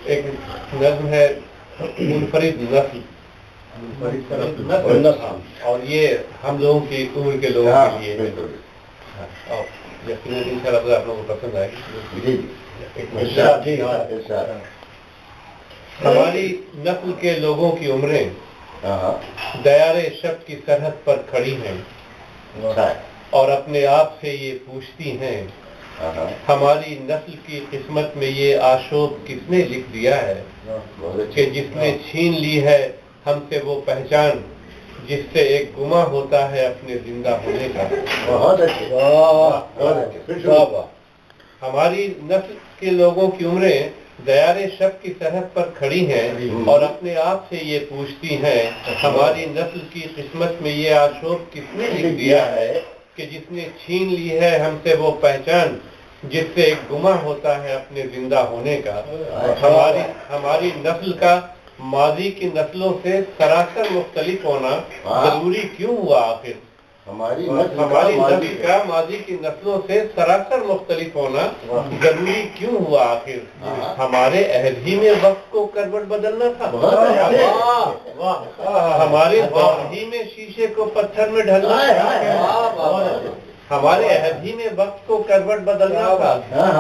ایک نظم ہے منفرد نسل، اور یہ ہم لوگوں کی عمر کے لوگوں کے لیے یقیناً انشاءاللہ آپ لوگوں کو پسند آئے گی۔ ہماری نسل کے لوگوں کی عمریں دیار شب کی سرحد پر کھڑی ہیں اور اپنے آپ سے یہ پوچھتی ہیں ہماری نسل کی قسمت میں یہ آشوب کس نے لکھ دیا ہے کہ جس نے چھین لی ہے ہم سے وہ پہچان جس سے ایک گماں ہوتا ہے اپنے زندہ ہونے کا۔ ہماری نسل کے لوگوں کی عمریں دیار شب کی سرحد پر کھڑی ہیں اور اپنے آپ سے یہ پوچھتی ہیں ہماری نسل کی قسمت میں یہ آشوب کس نے لکھ دیا ہے کہ جس نے چھین لی ہے ہم سے وہ پہچان جس سے ایک گماں ہوتا ہے اپنے زندہ ہونے کا۔ ہماری نسل کا ماضی کی نسلوں سے سراسر مختلف ہونا ضروری کیوں ہوا آخر؟ ہماری نسل کا ماضی کی نسلوں سے سراسر مختلف ہونا ضروری کیوں ہوا آخر؟ ہمارے عہد ہی میں وقت کو کروٹ بدلنا تھا، ہمارے دور ہی میں شیشے کو پتھر میں ڈھلنا تھا، ہمارے عہد ہی میں وقت کو کروٹ بدلنا تھا،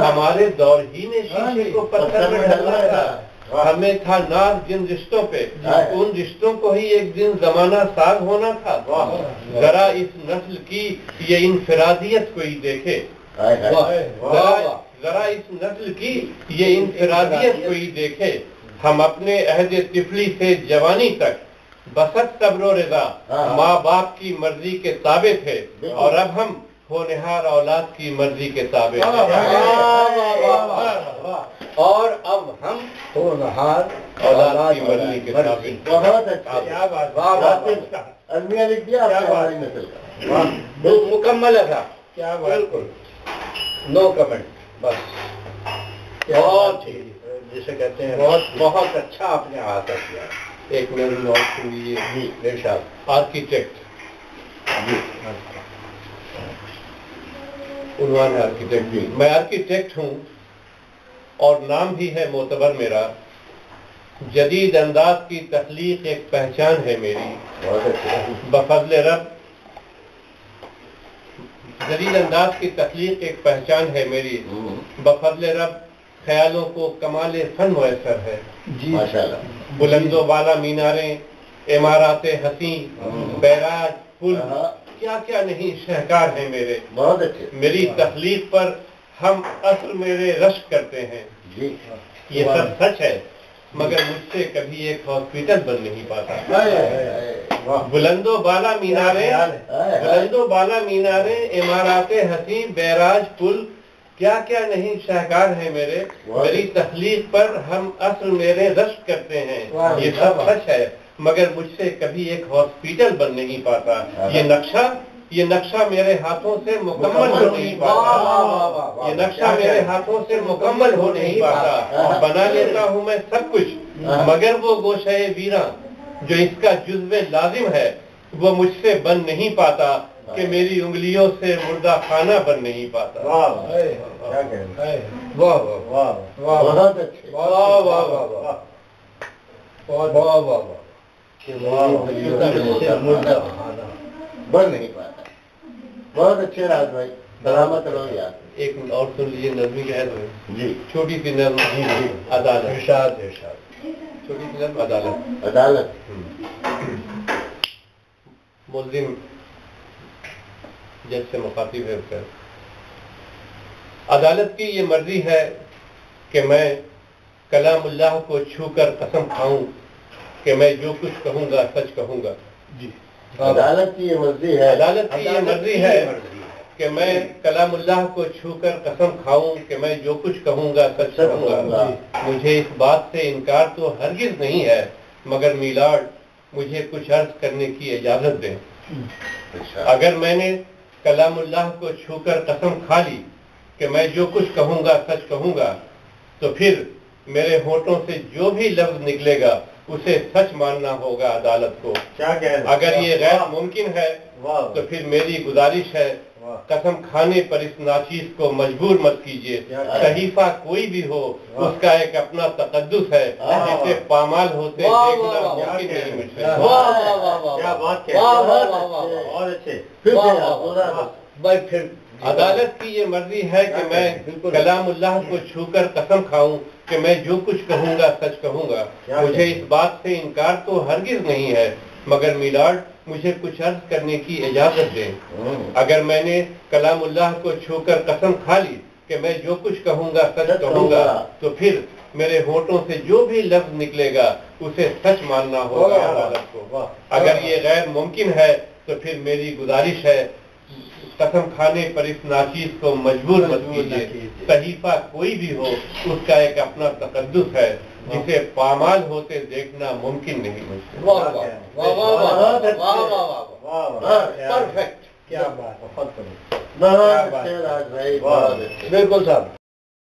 ہمارے دور ہی میں شیشے کو پتھر میں ڈھلنا تھا۔ ہمیں تھا ناز جن رشتوں پہ ان رشتوں کو ہی ایک دن زمانہ ساز ہونا تھا۔ ذرا اس نسل کی یہ انفرادیت کوئی دیکھے، ذرا اس نسل کی یہ انفرادیت کوئی دیکھے، ہم اپنے عہد طفلی سے جوانی تک بسط صبر و رضا ماں باپ کی مرضی کے تابع تھے اور اب ہم ہونہار اولاد کی مرضی کے تابع ہیں، اور اب ہم ہونہار اولاد کی مرضی کے تابع۔ بہت اچھا، المیہ لکھ دیا ہماری نسل کا، مکمل ہے صاحب، کیا بالکل نو کمنٹ، بس بہت ہی جسے کہتے ہیں بہت اچھا آپ نے احاطہ کیا۔ ایک نظم اور سنیے، ارشاد۔ آرکیٹیکٹ، عنوان ہے آرکیٹیکٹ بھی۔ میں آرکیٹیکٹ ہوں اور نام بھی ہے معتبر میرا، جدید انداز کی تخلیق ایک پہچان ہے میری، بفضل رب جدید انداز کی تخلیق ایک پہچان ہے میری، بفضل رب خیالوں کو کمال فن میسر ہے۔ بلند و بالا میناریں، عمارات حسین، بیراج، پل، کیا کیا نہیں شہکار ہیں میرے، میری تخلیق پر ہم عصر میرے رشک کرتے ہیں۔ یہ سب سچ ہے مگر مجھ سے کبھی ایک ہاسپٹل بن نہیں پاتا۔ بلند و بالا میناریں، عمارات حسین، بیراج، پل، کیا کیا نہیں شاہکار ہیں میرے، میری تخلیق پر ہم عصر میرے رشک کرتے ہیں۔ یہ سب سچ ہے مگر مجھ سے کبھی ایک ہاسپٹل بن نہیں پاتا۔ یہ نقشہ میرے ہاتھوں سے مکمل ہو نہیں پاتا، یہ نقشہ میرے ہاتھوں سے مکمل ہو نہیں پاتا۔ بنا لیتا ہوں میں سب کچھ مگر وہ گوشہ ویراں جو اس کا جزو لازم ہے وہ مجھ سے بن نہیں پاتا کہ میری انگلیوں سے مردہ خانہ بن نہیں پاتا۔ واہ واہ واہ بہت اچھے، واہ واہ واہ واہ واہ واہ بن نہیں پاتا۔ بہت اچھے راج بھائی، سلامت رہو یار۔ ایک اور سن لیجیے نظمی کہہ دو جی، چھوٹی سی نظم، عدالت، ارشاد ارشاد، چھوٹی سی نظم عدالت۔ ملزم جج سے مخاطب ہے، عدالت کی یہ مرضی ہے کہ میں کلام اللہ کو چھو کر قسم کھاؤں کہ میں جو کچھ کہوں گا سچ کہوں گا۔ جی، عدالت کی یہ مرضی ہے کہ میں کلام اللہ کو چھو کر قسم کھاؤں کہ میں جو کچھ کہوں گا سچ کہوں گا۔ مجھے اس بات سے انکار تو ہرگز نہیں ہے مگر میلاد مجھے کچھ عرض کرنے کی اجازت دیں۔ اگر میں نے کلام اللہ کو چھو کر قسم کھا لی کہ میں جو کچھ کہوں گا سچ کہوں گا تو پھر میرے ہونٹوں سے جو بھی لفظ نکلے گا اسے سچ ماننا ہوگا عدالت کو۔ اگر یہ غیر ممکن ہے تو پھر میری گزارش ہے قسم کھانے پر اس ناچیز کو مجبور مت کیجیے، صحیفہ کوئی بھی ہو اس کا ایک اپنا تقدس ہے، جسے پامال ہوتے دیکھنا ممکن نہیں مجھ سے۔ عدالت کی یہ مرضی ہے کہ میں کلام اللہ کو چھو کر قسم کھاؤں کہ میں جو کچھ کہوں گا سچ کہوں گا۔ مجھے اس بات سے انکار تو ہرگز نہیں ہے، مگر میلارڈ مجھے کچھ عرض کرنے کی اجازت دیں۔ اگر میں نے کلام اللہ کو چھو کر قسم کھا لی کہ میں جو کچھ کہوں گا سچ کہوں گا، تو پھر میرے ہونٹوں سے جو بھی لفظ نکلے گا اسے سچ ماننا ہوگا عدالت کو۔ اگر یہ غیر ممکن ہے تو پھر میری گزارش ہے قسم کھانے پر اس ناچیز کو مجبور مت کیجیے، صحیفہ کوئی بھی ہو اس کا ایک اپنا تقدس ہے، جسے پامال ہوتے دیکھنا ممکن نہیں مجھ سے۔ بالکل صاحب۔